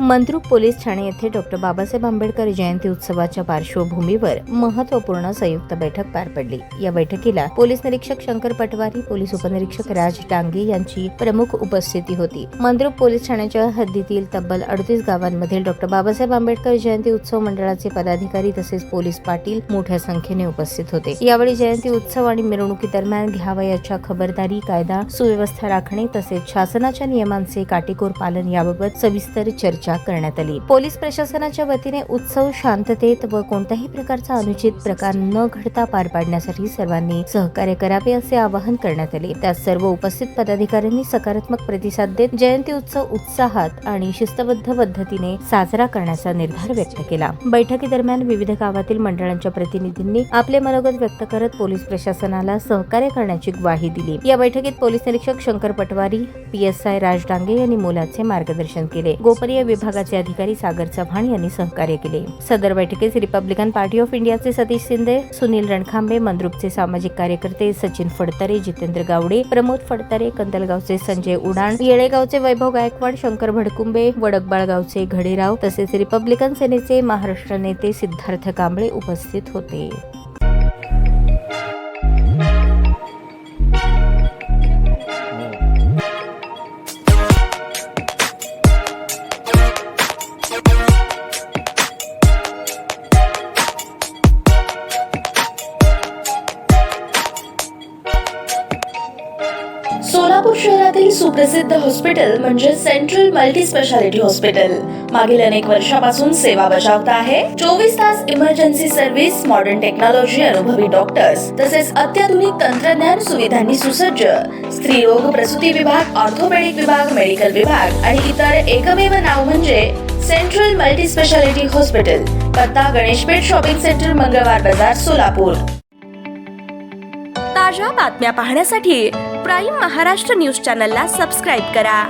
Mandrup police Thane येथे doctor Babasaheb Ambedkar जयंती उत्सवाच्या पार्श्वभूमीवर महत्त्वपूर्ण संयुक्त बैठक पार पडली। या बैठकीला पोलीस निरीक्षक शंकर पटवारी, पोलीस उपनिरीक्षक राज डांगे यांची प्रमुख उपस्थिती होती। मंद्रुप पोलीस ठाण्याच्या हद्दीतील तब्बल 38 गावांमधील डॉक्टर बाबासाहेब आंबेडकर जयंती उत्सव मंडळाचे पदाधिकारी तसेच पोलीस पाटील मोठ्या संख्येने उपस्थित होते। यावेळी जयंती उत्सव आणि मिरवणुकीदरम्यान घ्यावयाच्या खबरदारी, कायदा सुव्यवस्था राखणे तसेच शासनाच्या नियमांचे काटेकोर पालन याबाबत सविस्तर चर्चा करण्यात आली। पोलीस प्रशासनाच्या वतीने उत्सव शांततेत व कोणत्याही प्रकारचा अनुचित प्रकार न घडता पार पाडण्यासाठी सर्वांनी सहकार्य करावे असे आवाहन करण्यात आले। त्यात सर्व उपस्थित पदाधिकाऱ्यांनी सकारात्मक प्रतिसाद देत जयंती उत्सव उत्साहात आणि शिस्तबद्ध पद्धतीने साजरा करण्याचा निर्धार व्यक्त केला। बैठकीदरम्यान विविध गावातील मंडळांच्या प्रतिनिधींनी आपले मनोगत व्यक्त करत पोलीस प्रशासनाला सहकार्य करण्याची ग्वाही दिली। या बैठकीत पोलीस निरीक्षक शंकर पटवारी, PSI राज डांगे यांनी मोलाचे मार्गदर्शन केले। गोपनीय विभागाचे अधिकारी सागर चव्हाण यांनी सहकार्य केले। सदर बैठकीस रिपब्लिकन पार्टी ऑफ इंडियाचे सतीश शिंदे, सुनील रणखांबे, मंद्रुपचे सामाजिक कार्यकर्ते सचिन फडतरे, जितेंद्र गावडे, प्रमोद फडतरे, कंदलगावचे संजय उडाण, येळेगावचे वैभव गायकवाड, शंकर भडकुंबे, वडकबाळगावचे घडेराव तसेच रिपब्लिकन सेनेचे महाराष्ट्र नेते सिद्धार्थ कांबळे उपस्थित होते। सोलापूर शहरातील सुप्रसिद्ध हॉस्पिटल म्हणजे सेंट्रल मल्टी स्पेशालिटी हॉस्पिटल मागील अनेक वर्षापासून सेवा बजावत आहे। 24 तास इमर्जन्सी सर्व्हिस, मॉडर्न टेक्नॉलॉजी, अनुभवी डॉक्टर्स तसेच अत्याधुनिक तंत्रज्ञान सुविधांनी सुसज्ज स्त्रीरोग प्रसूती विभाग, ऑर्थोपेडिक विभाग, मेडिकल विभाग आणि इतर एकमेव नाव म्हणजे सेंट्रल मल्टी स्पेशालिटी हॉस्पिटल। पत्ता गणेशपेठ शॉपिंग सेंटर, मंगळवार बाजार, सोलापूर। ताज्या बातम्या पाहण्यासाठी प्राईम महाराष्ट्र न्यूज चॅनलला सबस्क्राईब करा।